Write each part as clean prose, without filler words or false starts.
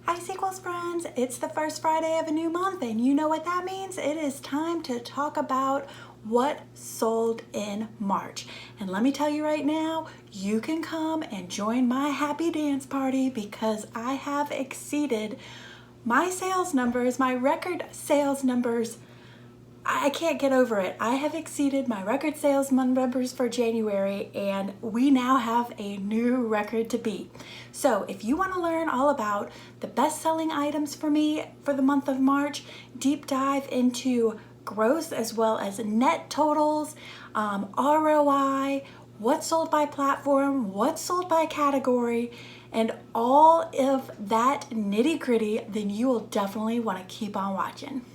Hi Sequels friends, it's the first Friday of a new month and you know what that means? It is time to talk about what sold in March. And let me tell you right now, you can come and join my happy dance party because I have exceeded my sales numbers, my record sales numbers. I can't get over it. I have exceeded my record sales numbers for January and we now have a new record to beat. So if you want to learn all about the best-selling items for me for the month of March, deep dive into gross as well as net totals, ROI, what's sold by platform, what's sold by category, and all of that nitty-gritty, then you will definitely want to keep on watching.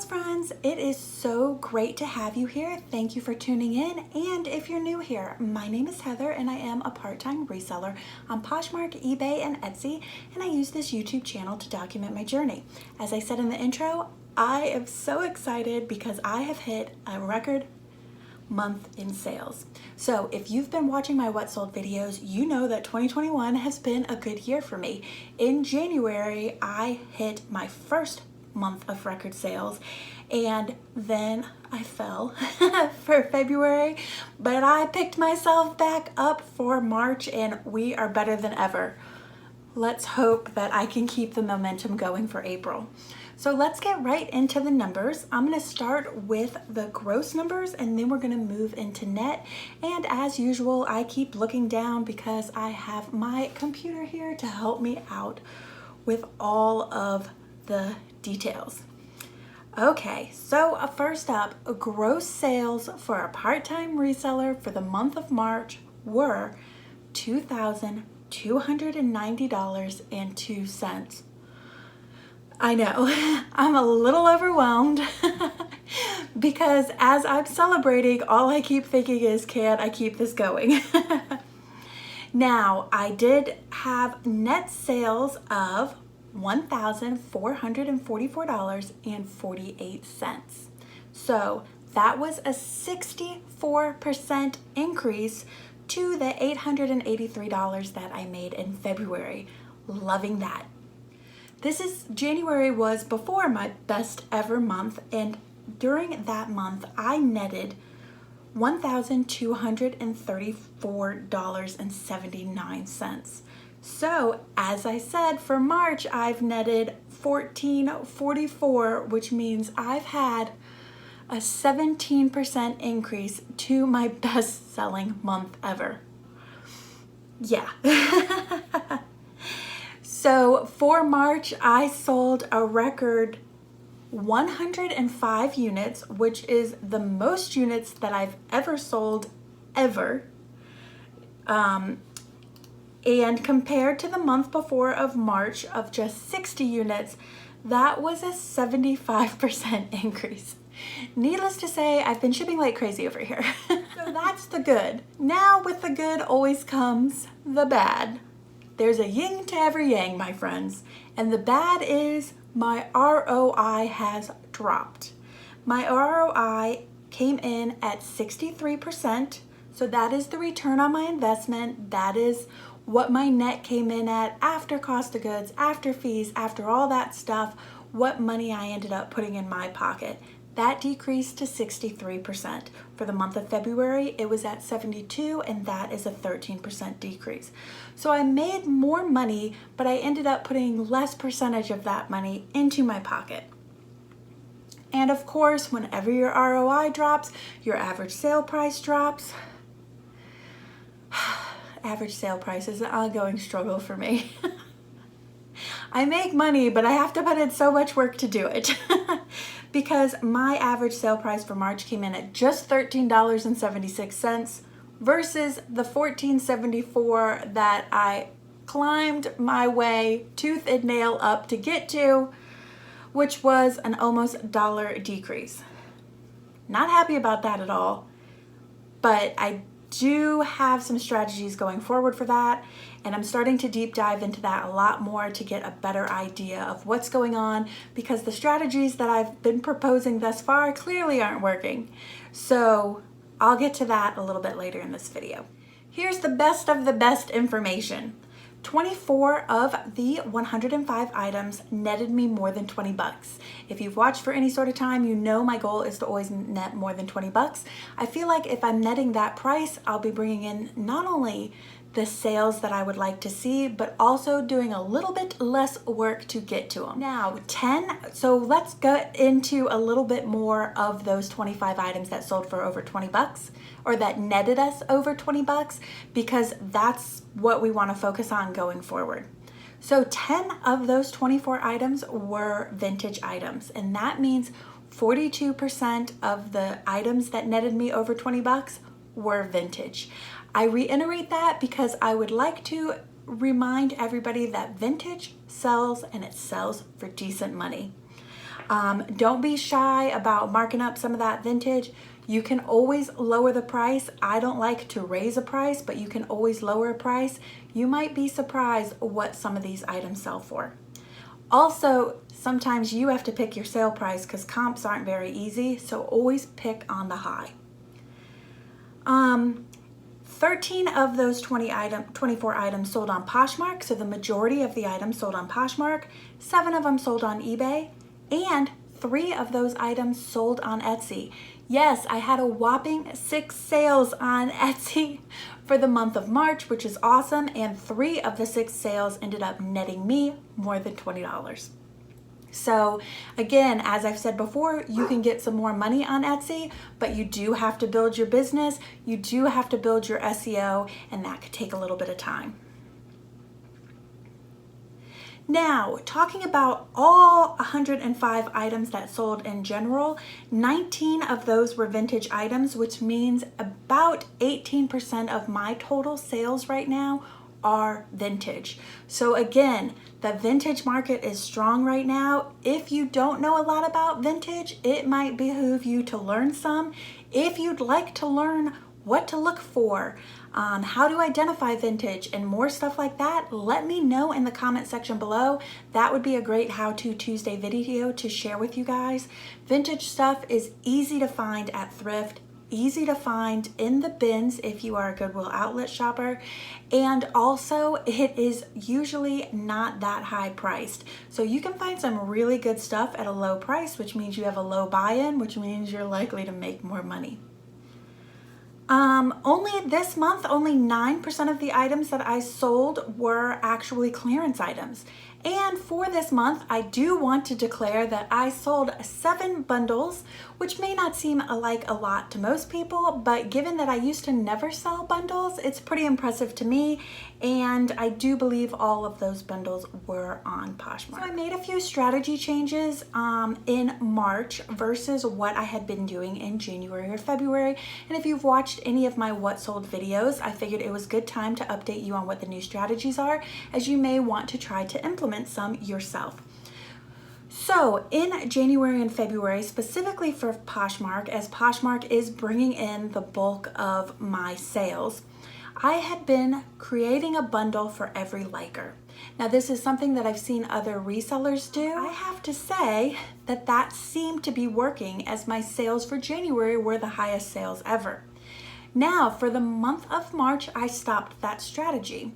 Friends, it is so great to have you here. Thank you for tuning in. And if you're new here, my name is Heather and I am a part-time reseller on Poshmark, eBay, and Etsy, and I use this YouTube channel to document my journey. As I said in the intro, I am so excited because I have hit a record month in sales. So if you've been watching my What Sold videos, you know that 2021 has been a good year for me. In January, I hit my first month of record sales and then I fell for February, but I picked myself back up for March and we are better than ever. Let's hope that I can keep the momentum going for April. So let's get right into the numbers. I'm going to start with the gross numbers and then we're going to move into net. And as usual, I keep looking down because I have my computer here to help me out with all of the details. Okay, so first up, gross sales for a part-time reseller for the month of March were $2,290.02. I know, I'm a little overwhelmed because as I'm celebrating, all I keep thinking is, can I keep this going? Now, I did have net sales of $1,444.48. So that was a 64% increase to the $883 that I made in February. Loving that. January was before my best ever month, and during that month I netted $1,234.79. So as I said, for March I've netted $1,444, which means I've had a 17% increase to my best-selling month ever. Yeah. So for March I sold a record 105 units, which is the most units that I've ever sold ever. And compared to the month before of March of just 60 units, that was a 75% increase. Needless to say, I've been shipping like crazy over here. So that's the good. Now with the good always comes the bad. There's a yin to every yang, my friends. And the bad is my ROI has dropped. My ROI came in at 63%. So that is the return on my investment. That is what my net came in at after cost of goods, after fees, after all that stuff, what money I ended up putting in my pocket. That decreased to 63%. For the month of February, it was at 72, and that is a 13% decrease. So I made more money, but I ended up putting less percentage of that money into my pocket. And of course, whenever your ROI drops, your average sale price drops. Average sale price is an ongoing struggle for me. I make money, but I have to put in so much work to do it because my average sale price for March came in at just $13.76 versus the $14.74 that I climbed my way tooth and nail up to get to, which was an almost dollar decrease. Not happy about that at all, but I do have some strategies going forward for that, and I'm starting to deep dive into that a lot more to get a better idea of what's going on, because the strategies that I've been proposing thus far clearly aren't working. So I'll get to that a little bit later in this video. Here's the best of the best information. 24 of the 105 items netted me more than 20 bucks. If you've watched for any sort of time, you know my goal is to always net more than 20 bucks. I feel like if I'm netting that price, I'll be bringing in not only the sales that I would like to see, but also doing a little bit less work to get to them. Now, so let's get into a little bit more of those 25 items that sold for over 20 bucks, or that netted us over 20 bucks, because that's what we want to focus on going forward. So 10 of those 24 items were vintage items, and that means 42% of the items that netted me over 20 bucks were vintage. I reiterate that because I would like to remind everybody that vintage sells, and it sells for decent money. Don't be shy about marking up some of that vintage. You can always lower the price. I don't like to raise a price, but you can always lower a price. You might be surprised what some of these items sell for. Also, sometimes you have to pick your sale price because comps aren't very easy, so always pick on the high. 13 of those 24 items sold on Poshmark, so the majority of the items sold on Poshmark. 7 of them sold on eBay, and 3 of those items sold on Etsy. Yes, I had a whopping 6 sales on Etsy for the month of March, which is awesome, and 3 of the 6 sales ended up netting me more than $20. So again, as I've said before, you can get some more money on Etsy, but you do have to build your business, you do have to build your SEO, and that could take a little bit of time. Now, talking about all 105 items that sold in general, 19 of those were vintage items, which means about 18% of my total sales right now are vintage. So again, the vintage market is strong right now. If you don't know a lot about vintage, it might behoove you to learn some. If you'd like to learn what to look for, how to identify vintage, and more stuff like that, let me know in the comment section below. That would be a great How-To Tuesday video to share with you guys. Vintage stuff is easy to find at thrift, easy to find in the bins if you are a Goodwill outlet shopper, and also it is usually not that high priced. So you can find some really good stuff at a low price, which means you have a low buy-in, which means you're likely to make more money. Only this month, only 9% of the items that I sold were actually clearance items. And for this month, I do want to declare that I sold 7 bundles, which may not seem like a lot to most people, but given that I used to never sell bundles, it's pretty impressive to me. And I do believe all of those bundles were on Poshmark. So I made a few strategy changes in March versus what I had been doing in January or February. And if you've watched any of my What Sold videos, I figured it was a good time to update you on what the new strategies are, as you may want to try to implement some yourself. So in January and February, specifically for Poshmark, as Poshmark is bringing in the bulk of my sales, I had been creating a bundle for every liker. Now this is something that I've seen other resellers do. I have to say that that seemed to be working, as my sales for January were the highest sales ever. Now for the month of March, I stopped that strategy.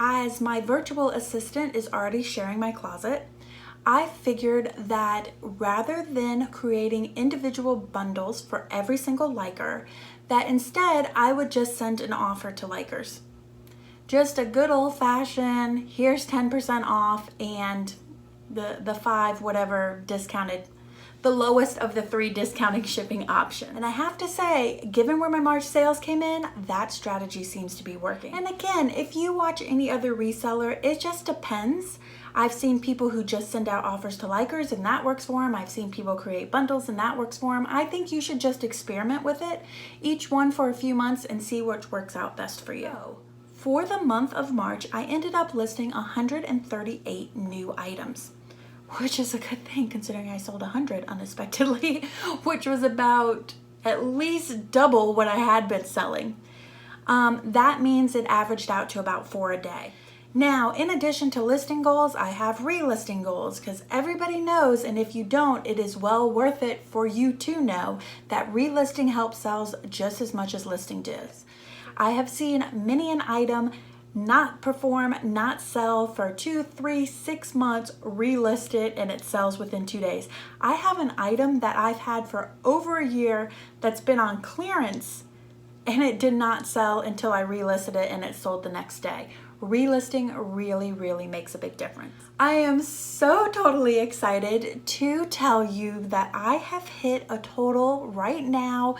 As my virtual assistant is already sharing my closet, I figured that rather than creating individual bundles for every single liker, that instead I would just send an offer to likers. Just a good old-fashioned, here's 10% off, and the 5 whatever discounted, the lowest of the 3 discounting shipping option. And I have to say, given where my March sales came in, that strategy seems to be working. And again, if you watch any other reseller, it just depends. I've seen people who just send out offers to likers and that works for them. I've seen people create bundles and that works for them. I think you should just experiment with it, each one for a few months, and see which works out best for you. For the month of March, I ended up listing 138 new items, which is a good thing considering I sold 100 unexpectedly, which was about at least double what I had been selling. That means it averaged out to about 4 a day. Now, in addition to listing goals, I have relisting goals because everybody knows, and if you don't, it is well worth it for you to know that relisting helps sales just as much as listing does. I have seen many an item not perform, not sell for 2, 3, 6 months, relist it, and it sells within 2 days. I have an item that I've had for over a year that's been on clearance, and it did not sell until I relisted it and it sold the next day. Relisting really makes a big difference. I am so totally excited to tell you that I have hit a total right now,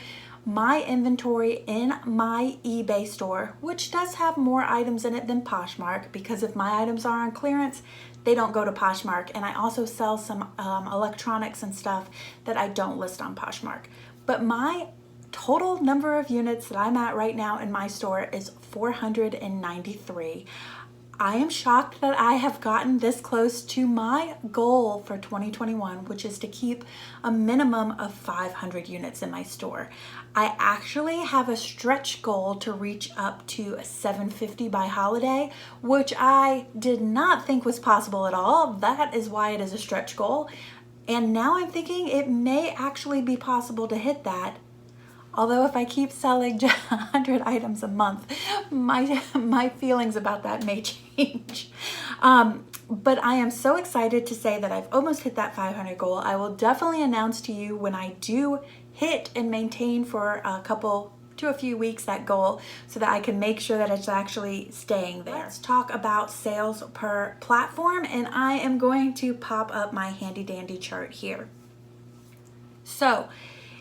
my inventory in my eBay store, which does have more items in it than Poshmark, because if my items are on clearance, they don't go to Poshmark. And I also sell some electronics and stuff that I don't list on Poshmark. But my total number of units that I'm at right now in my store is 493. I am shocked that I have gotten this close to my goal for 2021, which is to keep a minimum of 500 units in my store. I actually have a stretch goal to reach up to 750 by holiday, which I did not think was possible at all. That is why it is a stretch goal. And now I'm thinking it may actually be possible to hit that. Although if I keep selling 100 items a month, my feelings about that may change. But I am so excited to say that I've almost hit that 500 goal. I will definitely announce to you when I do hit and maintain for a few weeks that goal, so that I can make sure that it's actually staying there. Let's talk about sales per platform, and I am going to pop up my handy dandy chart here. So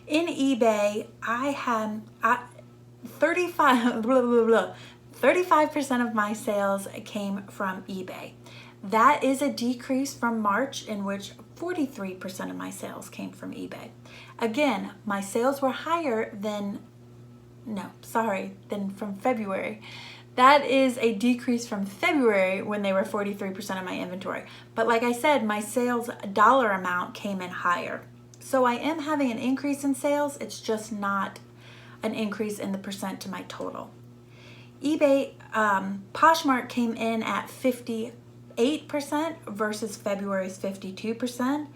in eBay, I had 35% of my sales came from eBay. That is a decrease from March, in which 43% of my sales came from eBay. Again, my sales were higher than from February. That is a decrease from February, when they were 43% of my inventory. But like I said, my sales dollar amount came in higher. So I am having an increase in sales. It's just not an increase in the percent to my total. eBay, Poshmark came in at 58% versus February's 52%.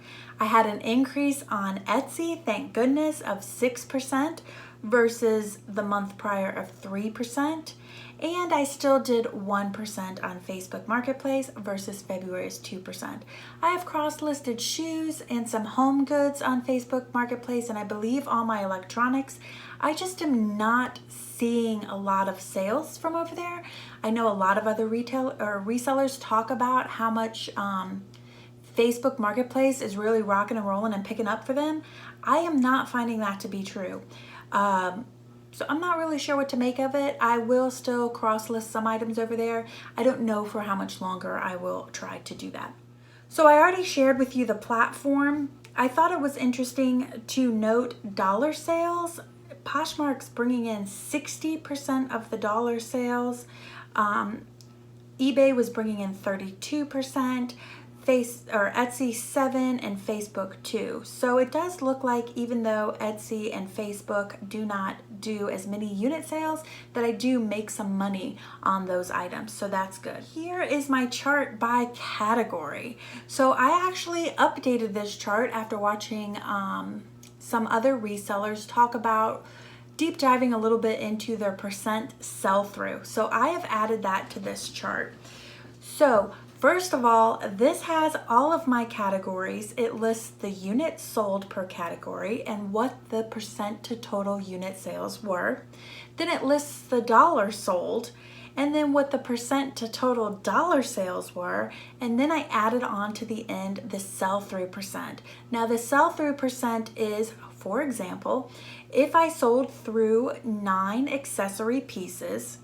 I had an increase on Etsy, thank goodness, of 6% versus the month prior of 3%. And I still did 1% on Facebook Marketplace versus February's 2%. I have cross-listed shoes and some home goods on Facebook Marketplace, and I believe all my electronics. I just am not seeing a lot of sales from over there. I know a lot of other resellers talk about how much Facebook Marketplace is really rocking and rolling and picking up for them. I am not finding that to be true. So I'm not really sure what to make of it. I will still cross-list some items over there. I don't know for how much longer I will try to do that. So I already shared with you the platform. I thought it was interesting to note dollar sales. Poshmark's bringing in 60% of the dollar sales. eBay was bringing in 32%. Etsy 7% and Facebook 2%. So it does look like, even though Etsy and Facebook do not do as many unit sales, that I do make some money on those items. So that's good. Here is my chart by category. So I actually updated this chart after watching some other resellers talk about deep diving a little bit into their percent sell-through. So I have added that to this chart. So first of all, this has all of my categories. It lists the units sold per category and what the percent to total unit sales were. Then it lists the dollars sold, and then what the percent to total dollar sales were. And then I added on to the end the sell-through percent. Now the sell-through percent is, for example, if I sold through 9 accessory pieces,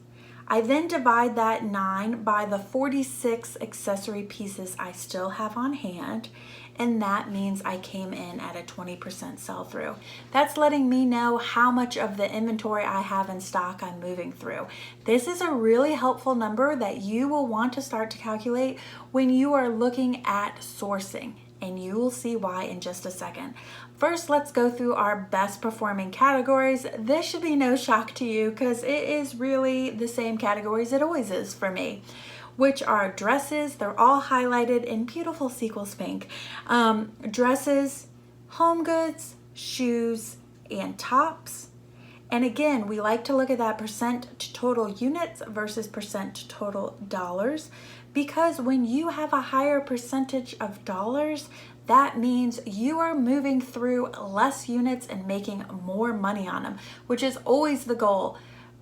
I then divide that 9 by the 46 accessory pieces I still have on hand, and that means I came in at a 20% sell-through. That's letting me know how much of the inventory I have in stock I'm moving through. This is a really helpful number that you will want to start to calculate when you are looking at sourcing, and you will see why in just a second. First, let's go through our best performing categories. This should be no shock to you because it is really the same categories it always is for me. which are dresses. They're all highlighted in beautiful sequins pink. Dresses, home goods, shoes, and tops. And again, we like to look at that percent to total units versus percent to total dollars, because when you have a higher percentage of dollars, that means you are moving through less units and making more money on them, which is always the goal.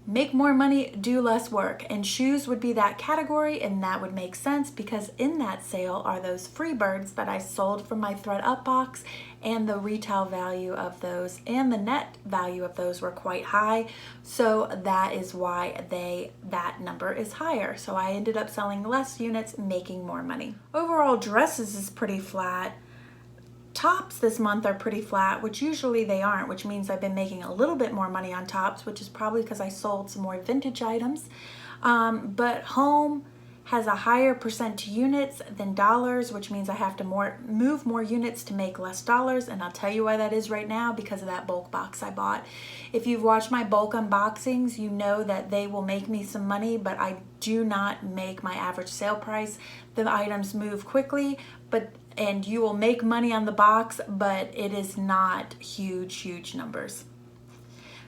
Make more money, do less work. And shoes would be that category, and that would make sense because in that sale are those free birds that I sold from my ThredUp box, and the retail value of those and the net value of those were quite high. So that is why that number is higher. So I ended up selling less units, making more money. Overall, dresses is pretty flat. Tops this month are pretty flat, which usually they aren't, which means I've been making a little bit more money on tops, which is probably because I sold some more vintage items. But home has a higher percent to units than dollars, which means I have to move more units to make less dollars. And I'll tell you why that is right now, because of that bulk box I bought. If you've watched my bulk unboxings, you know that they will make me some money, but I do not make my average sale price. The items move quickly, and you will make money on the box, but it is not huge numbers.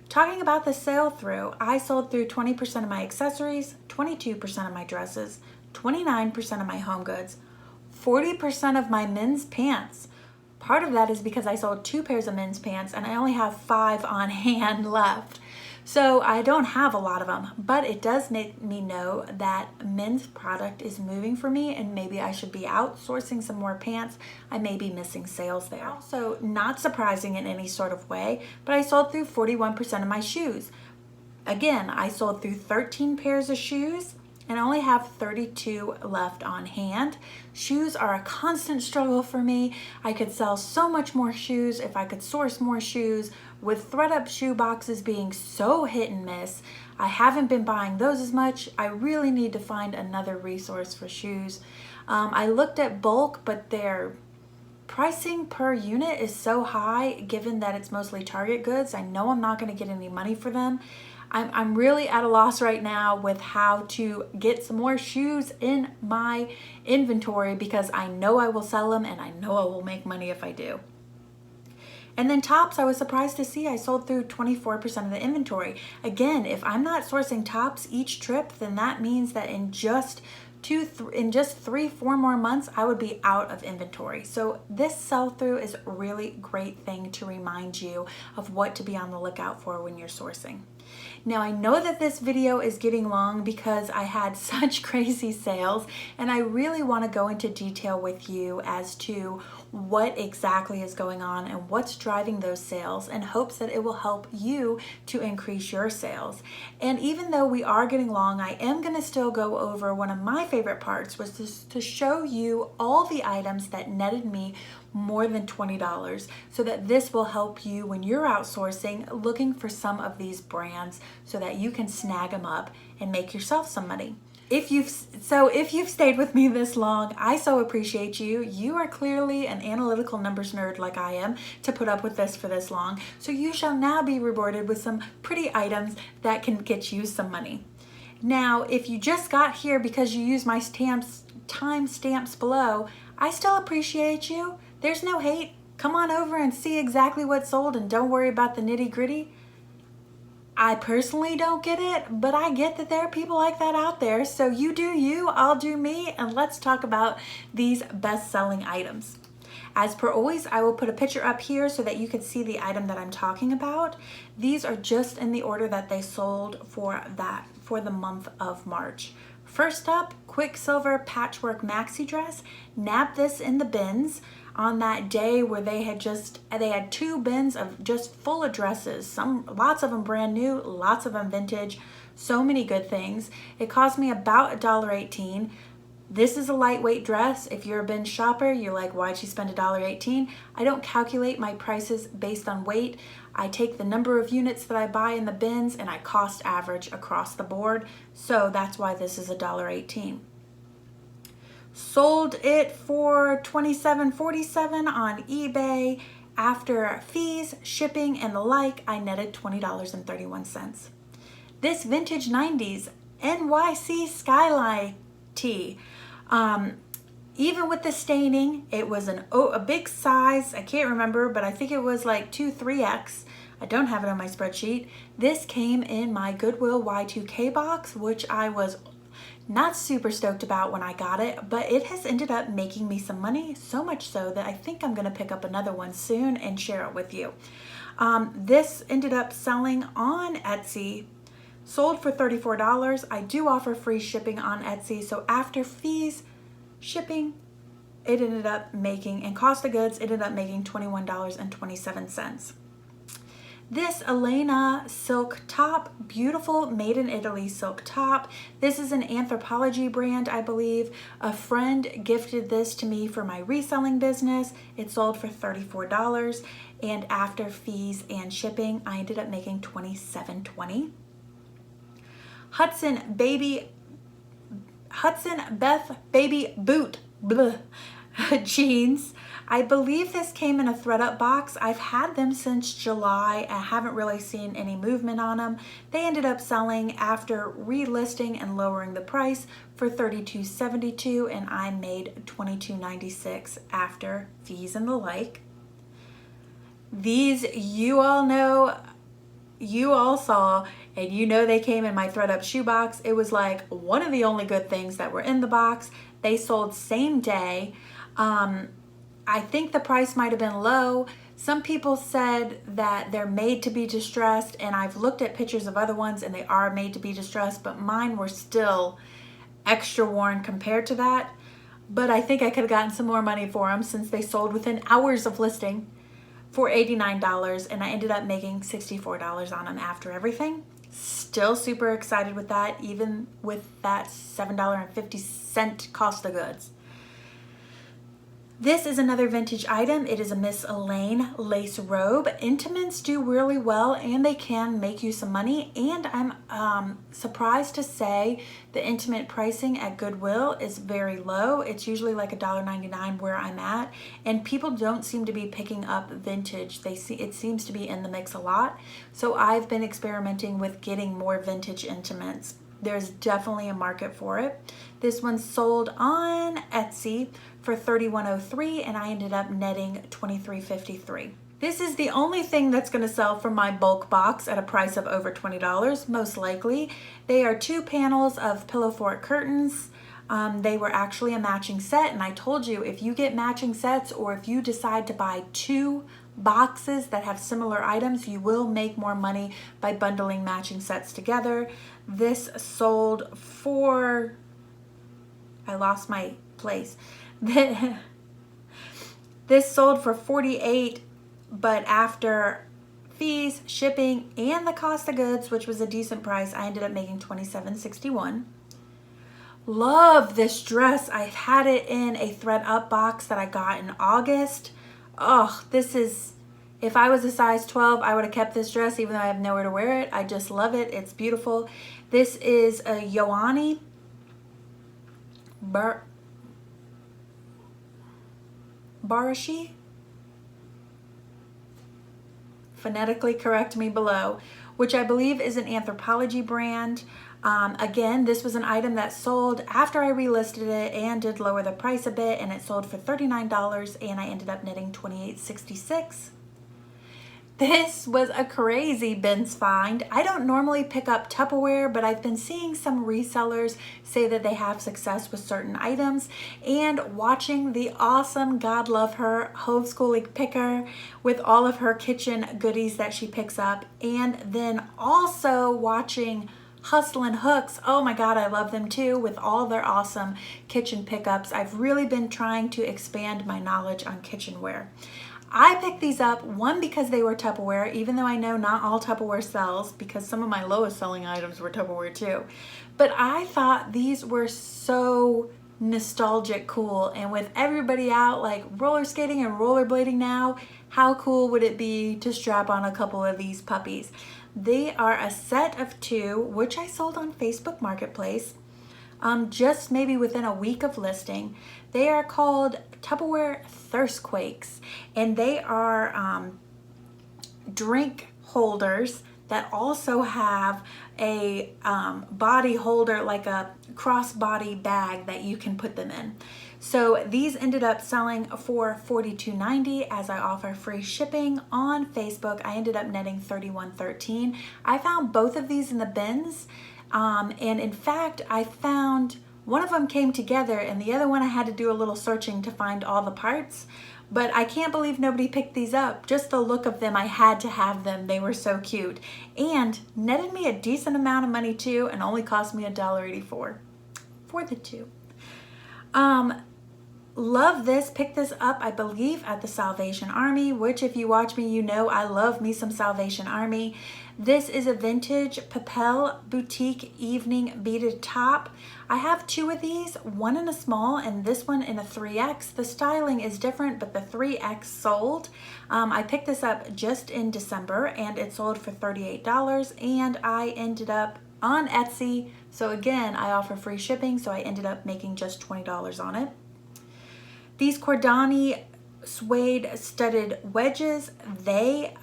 Talking about the sale through, I sold through 20% of my accessories, 22% of my dresses, 29% of my home goods, 40% of my men's pants. Part of that is because I sold 2 pairs of men's pants and I only have 5 on hand left. So I don't have a lot of them, but it does make me know that men's product is moving for me, and maybe I should be outsourcing some more pants. I may be missing sales there. Also, not surprising in any sort of way, but I sold through 41% of my shoes. Again, I sold through 13 pairs of shoes and I only have 32 left on hand. Shoes are a constant struggle for me. I could sell so much more shoes if I could source more shoes. With ThredUp shoe boxes being so hit and miss, I haven't been buying those as much. I really need to find another resource for shoes. I looked at bulk, but their pricing per unit is so high, given that it's mostly Target goods. I know I'm not going to get any money for them. I'm really at a loss right now with how to get some more shoes in my inventory, because I know I will sell them and I know I will make money if I do. And then tops, I was surprised to see I sold through 24% of the inventory. Again, if I'm not sourcing tops each trip, then that means that in just 3-4 more months, I would be out of inventory. So this sell-through is a really great thing to remind you of what to be on the lookout for when you're sourcing. Now, I know that this video is getting long because I had such crazy sales, and I really want to go into detail with you as to what exactly is going on and what's driving those sales, in hopes that it will help you to increase your sales. And even though we are getting long, I am going to still go over one of my favorite parts, was to show you all the items that netted me more than $20, so that this will help you when you're outsourcing, looking for some of these brands so that you can snag them up and make yourself some money. If you've stayed with me this long, I so appreciate you. You are clearly an analytical numbers nerd like I am to put up with this for this long. So you shall now be rewarded with some pretty items that can get you some money. Now, if you just got here because you use my time stamps below, I still appreciate you. There's no hate. Come on over and see exactly what's sold, and don't worry about the nitty gritty. I personally don't get it, but I get that there are people like that out there. So you do you, I'll do me, and let's talk about these best-selling items. As per always, I will put a picture up here so that you can see the item that I'm talking about. These are just in the order that they sold for the month of March. First up, Quicksilver Patchwork Maxi Dress. Nabbed this in the bins on that day where they had 2 bins of just full of dresses. Lots of them brand new, lots of them vintage, so many good things. It cost me about $1.18. This is a lightweight dress. If you're a bin shopper, you're like, why'd she spend $1.18? I don't calculate my prices based on weight. I take the number of units that I buy in the bins and I cost average across the board. So that's why this is $1.18. Sold it for $27.47 on eBay. After fees, shipping, and the like, I netted $20.31. This vintage 90s NYC Skyline tea. Even with the staining, it was a big size. I can't remember, but I think it was like 3X. I don't have it on my spreadsheet. This came in my Goodwill Y2K box, which I was not super stoked about when I got it, but it has ended up making me some money, so much so that I think I'm gonna pick up another one soon and share it with you. This ended up selling on Etsy, sold for $34. I do offer free shipping on Etsy, so after fees, shipping, it ended up making, and cost of goods, it ended up making $21.27. This Elena silk top, beautiful made in Italy silk top. This is an Anthropology brand, I believe. A friend gifted this to me for my reselling business. It sold for $34, and after fees and shipping, I ended up making $27.20. Hudson Beth Baby Boot jeans. I believe this came in a thread-up box. I've had them since July. I haven't really seen any movement on them. They ended up selling after relisting and lowering the price for $32.72, and I made $22.96 after fees and the like. These you all know, you all saw, and you know they came in my thread-up shoe box. It was like one of the only good things that were in the box. They sold same day. I think the price might have been low. Some people said that they're made to be distressed, and I've looked at pictures of other ones and they are made to be distressed, but mine were still extra worn compared to that. But I think I could have gotten some more money for them since they sold within hours of listing for $89, and I ended up making $64 on them after everything. Still super excited with that, even with that $7.50 cost of goods. This is another vintage item. It is a Miss Elaine lace robe. Intimates do really well, and they can make you some money, and I'm surprised to say the intimate pricing at Goodwill is very low. It's usually like $1.99 where I'm at, and people don't seem to be picking up vintage. It seems to be in the mix a lot, so I've been experimenting with getting more vintage intimates. There's definitely a market for it. This one sold on Etsy for $31.03, and I ended up netting $23.53. This is the only thing that's going to sell from my bulk box at a price of over $20, most likely. They are 2 panels of pillow fort curtains. They were actually a matching set, and I told you if you get matching sets, or if you decide to buy 2 boxes that have similar items, you will make more money by bundling matching sets together. This sold for, I lost my place. This sold for $48, but after fees, shipping, and the cost of goods, which was a decent price, I ended up making $27.61. Love this dress. I've had it in a thread up box that I got in August. Oh, this is, if I was a size 12, I would have kept this dress even though I have nowhere to wear it. I just love it. It's beautiful. This is a Yoani Barashi. Phonetically correct me below, which I believe is an Anthropology brand. Again, this was an item that sold after I relisted it and did lower the price a bit, and it sold for $39, and I ended up netting $28.66. This was a crazy bins find. I don't normally pick up Tupperware, but I've been seeing some resellers say that they have success with certain items, and watching the awesome, God love her, homeschooling picker with all of her kitchen goodies that she picks up, and then also watching Hustlin' Hooks. Oh my God, I love them too, with all their awesome kitchen pickups. I've really been trying to expand my knowledge on kitchenware. I picked these up, one, because they were Tupperware, even though I know not all Tupperware sells, because some of my lowest selling items were Tupperware too. But I thought these were so nostalgic cool, and with everybody out like roller skating and rollerblading now, how cool would it be to strap on a couple of these puppies? They are a set of 2, which I sold on Facebook Marketplace, just maybe within a week of listing. They are called Tupperware Thirstquakes, and they are drink holders that also have a body holder, like a crossbody bag that you can put them in. So these ended up selling for $42.90 as I offer free shipping on Facebook. I ended up netting $31.13. I found both of these in the bins, and in fact, I found one of them came together and the other one I had to do a little searching to find all the parts. But I can't believe nobody picked these up. Just the look of them, I had to have them. They were so cute. And netted me a decent amount of money too, and only cost me $1.84 for the two. Love this. Picked this up, I believe, at the Salvation Army, which if you watch me, you know I love me some Salvation Army. This is a vintage Papel Boutique Evening Beaded Top. I have two of these, one in a small and this one in a 3X. The styling is different, but the 3X sold. I picked this up just in December and it sold for $38, and I ended up on Etsy. So again, I offer free shipping, so I ended up making just $20 on it. These Cordani suede studded wedges, they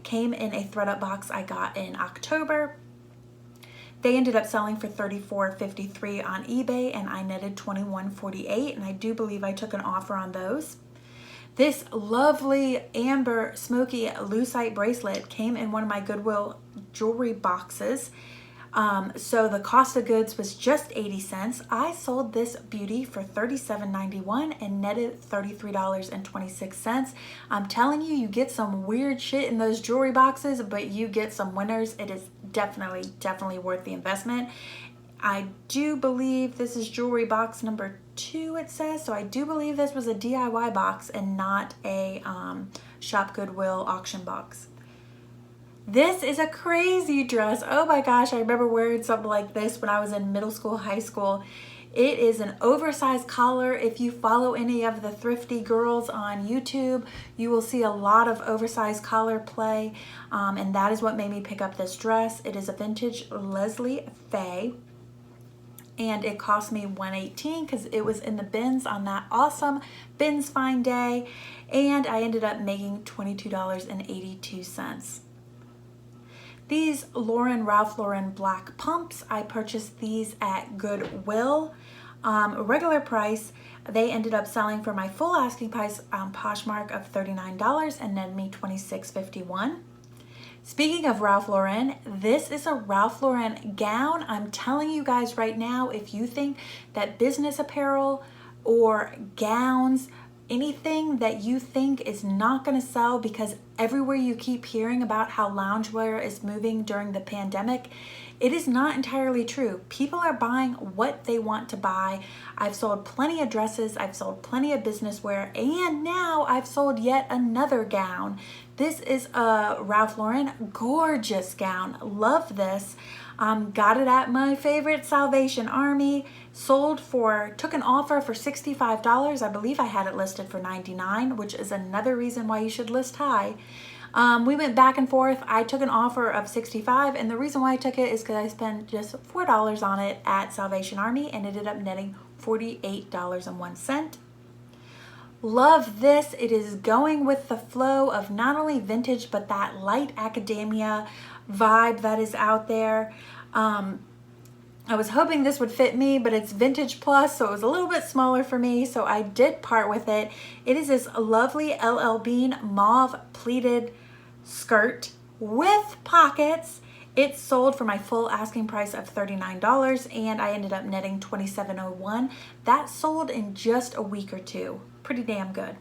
came in a thread-up box I got in October. They ended up selling for $34.53 on eBay, and I netted $21.48, and I do believe I took an offer on those. This lovely amber smoky lucite bracelet came in one of my Goodwill jewelry boxes. So the cost of goods was just 80 cents. I sold this beauty for $37.91 and netted $33.26. I'm telling you, you get some weird shit in those jewelry boxes, but you get some winners. It is definitely worth the investment. I do believe this is jewelry box number 2, it says. So I do believe this was a DIY box and not a Shop Goodwill auction box. This is a crazy dress. Oh my gosh, I remember wearing something like this when I was in middle school, high school. It is an oversized collar. If you follow any of the thrifty girls on YouTube, you will see a lot of oversized collar play, and that is what made me pick up this dress. It is a vintage Leslie Faye, and it cost me $118 because it was in the bins on that awesome bins find day, and I ended up making $22.82. These Ralph Lauren black pumps, I purchased these at Goodwill. Regular price, they ended up selling for my full asking price on Poshmark of $39 and netted me $26.51. Speaking of Ralph Lauren, this is a Ralph Lauren gown. I'm telling you guys right now, if you think that business apparel or gowns, anything that you think is not going to sell because everywhere you keep hearing about how loungewear is moving during the pandemic, it is not entirely true. People are buying what they want to buy. I've sold plenty of dresses, I've sold plenty of business wear, and now I've sold yet another gown. This is a Ralph Lauren gorgeous gown. Love this. Got it at my favorite Salvation Army. Took an offer for $65. I believe I had it listed for $99, which is another reason why you should list high. We went back and forth. I took an offer of $65, and the reason why I took it is because I spent just $4 on it at Salvation Army and ended up netting $48.01. Love this. It is going with the flow of not only vintage, but that light academia vibe that is out there. I was hoping this would fit me, but it's vintage plus, so it was a little bit smaller for me, so I did part with it. It is this lovely LL Bean mauve pleated skirt with pockets. It sold for my full asking price of $39, and I ended up netting $27.01. That sold in just a week or two. Pretty damn good.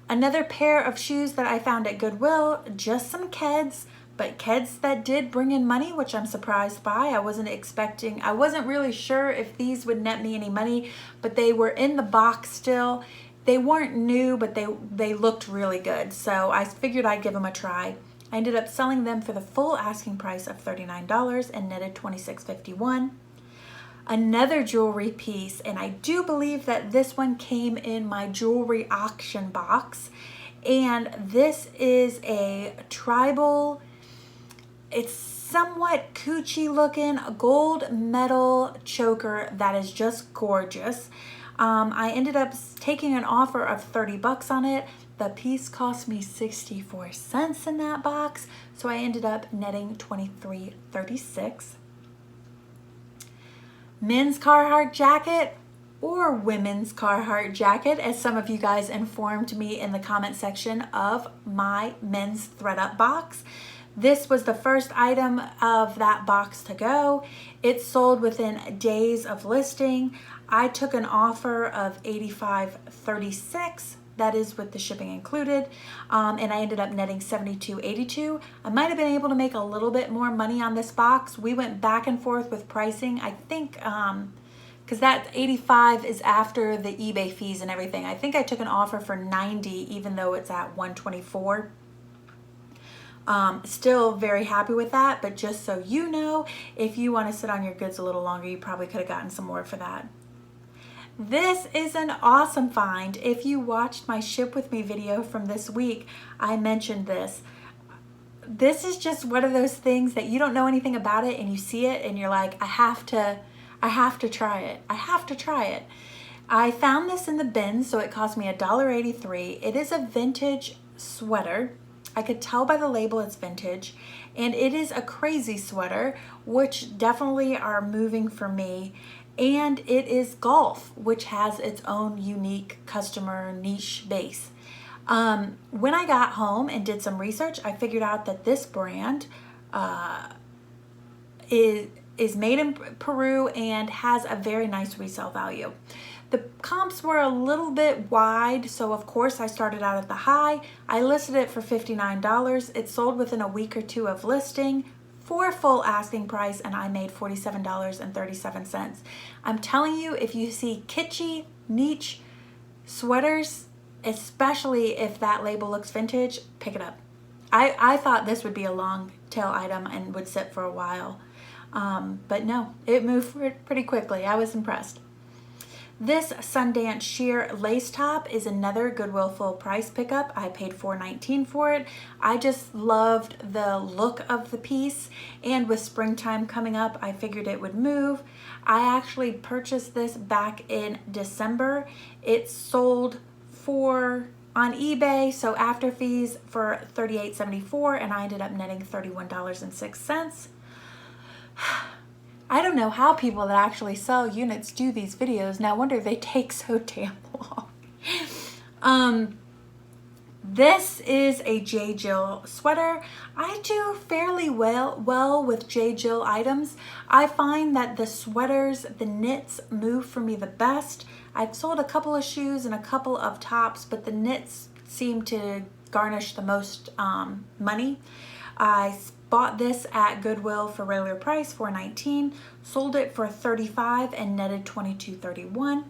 Another pair of shoes that I found at Goodwill, just some Keds, but Keds that did bring in money, which I'm surprised by. I wasn't really sure if these would net me any money, but they were in the box still. They weren't new, but they looked really good, so I figured I'd give them a try. I ended up selling them for the full asking price of $39 and netted $26.51. Another jewelry piece, and I do believe that this one came in my jewelry auction box, and this is a tribal, it's somewhat Coochie looking gold metal choker that is just gorgeous. I ended up taking an offer of $30 on it. The piece cost me 64 cents in that box, so I ended up netting $23.36. Men's Carhartt jacket or women's Carhartt jacket, as some of you guys informed me in the comment section of my men's thredUP box. This was the first item of that box to go. It sold within days of listing. I took an offer of $85.36. That is with the shipping included, and I ended up netting $72.82. I might have been able to make a little bit more money on this box. We went back and forth with pricing. I think, because that 85 is after the eBay fees and everything. I think I took an offer for 90, even though it's at 124. Still very happy with that, but just so you know, if you want to sit on your goods a little longer, you probably could have gotten some more for that. This is an awesome find. If you watched my Ship With Me video from this week, I mentioned this. This is just one of those things that you don't know anything about it and you see it and you're like, I have to try it. I have to try it. I found this in the bin, so it cost me $1.83. It is a vintage sweater. I could tell by the label it's vintage, and it is a crazy sweater, which definitely are moving for me. And it is golf, which has its own unique customer niche base. When I got home and did some research, I figured out that this brand is made in Peru and has a very nice resale value. The comps were a little bit wide, so of course I started out at the high. I listed it for $59. It sold within a week or two of listing for full asking price, and I made $47.37. I'm telling you, if you see kitschy, niche sweaters, especially if that label looks vintage, pick it up. I thought this would be a long tail item and would sit for a while, but no, it moved pretty quickly. I was impressed. This Sundance sheer lace top is another Goodwill full price pickup. I paid $4.19 for it. I just loved the look of the piece, and with springtime coming up, I figured it would move. I actually purchased this back in December. It sold on eBay, so after fees, for $38.74, and I ended up netting $31.06. I don't know how people that actually sell units do these videos. No wonder they take so damn long. This is a J. Jill sweater. I do fairly well with J. Jill items. I find that the sweaters, the knits move for me the best. I've sold a couple of shoes and a couple of tops, but the knits seem to garnish the most money. I bought this at Goodwill for regular price, $4.19, sold it for $35 and netted $22.31.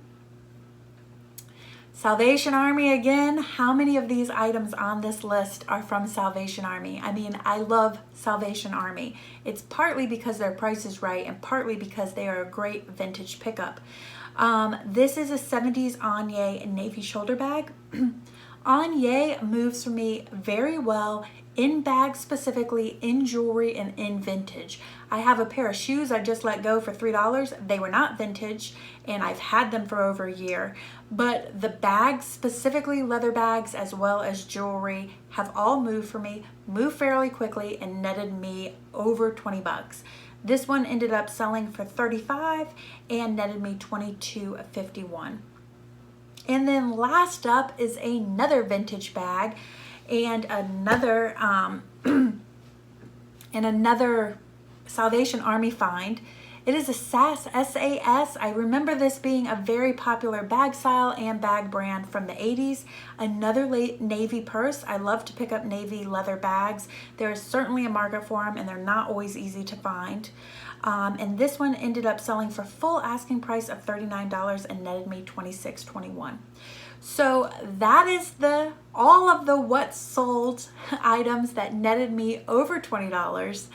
Salvation Army again. How many of these items on this list are from Salvation Army? I mean, I love Salvation Army. It's partly because their price is right and partly because they are a great vintage pickup. This is a 70s Anye navy shoulder bag. Anye moves for me very well in bags specifically, in jewelry, and in vintage. I have a pair of shoes I just let go for $3. They were not vintage, and I've had them for over a year. But the bags, specifically leather bags as well as jewelry, have all moved for me, moved fairly quickly, and netted me over 20 bucks. This one ended up selling for $35 and netted me $22.51. And then last up is another vintage bag and another Salvation Army find. It is a SAS, S-A-S. I remember this being a very popular bag style and bag brand from the 80s. Another navy purse. I love to pick up navy leather bags. There is certainly a market for them, and they're not always easy to find. And this one ended up selling for full asking price of $39 and netted me $26.21. So that is all of the what sold items that netted me over $20.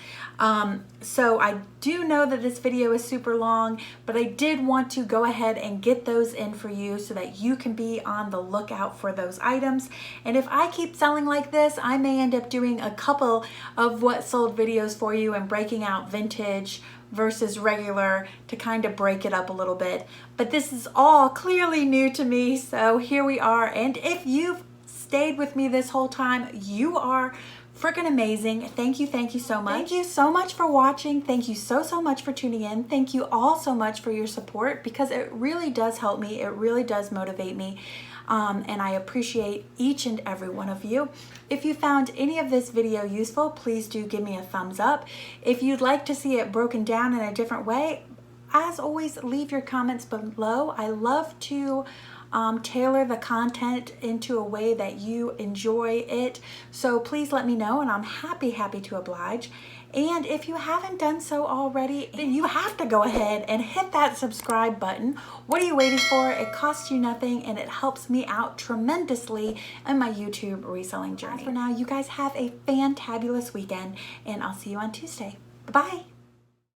So I do know that this video is super long, but I did want to go ahead and get those in for you so that you can be on the lookout for those items. And if I keep selling like this, I may end up doing a couple of what sold videos for you and breaking out vintage versus regular to kind of break it up a little bit. But this is all clearly new to me, so here we are. And if you've stayed with me this whole time. You are freaking amazing. Thank you so much. Thank you so much for watching. Thank you so much for tuning in. Thank you all so much for your support, because it really does help me. It really does motivate me. And I appreciate each and every one of you. If you found any of this video useful, please do give me a thumbs up. If you'd like to see it broken down in a different way, as always, leave your comments below. I love to tailor the content into a way that you enjoy it. So please let me know, and I'm happy to oblige. And if you haven't done so already, then you have to go ahead and hit that subscribe button. What are you waiting for? It costs you nothing, and it helps me out tremendously in my YouTube reselling journey. For now, you guys have a fantabulous weekend, and I'll see you on Tuesday. Bye-bye.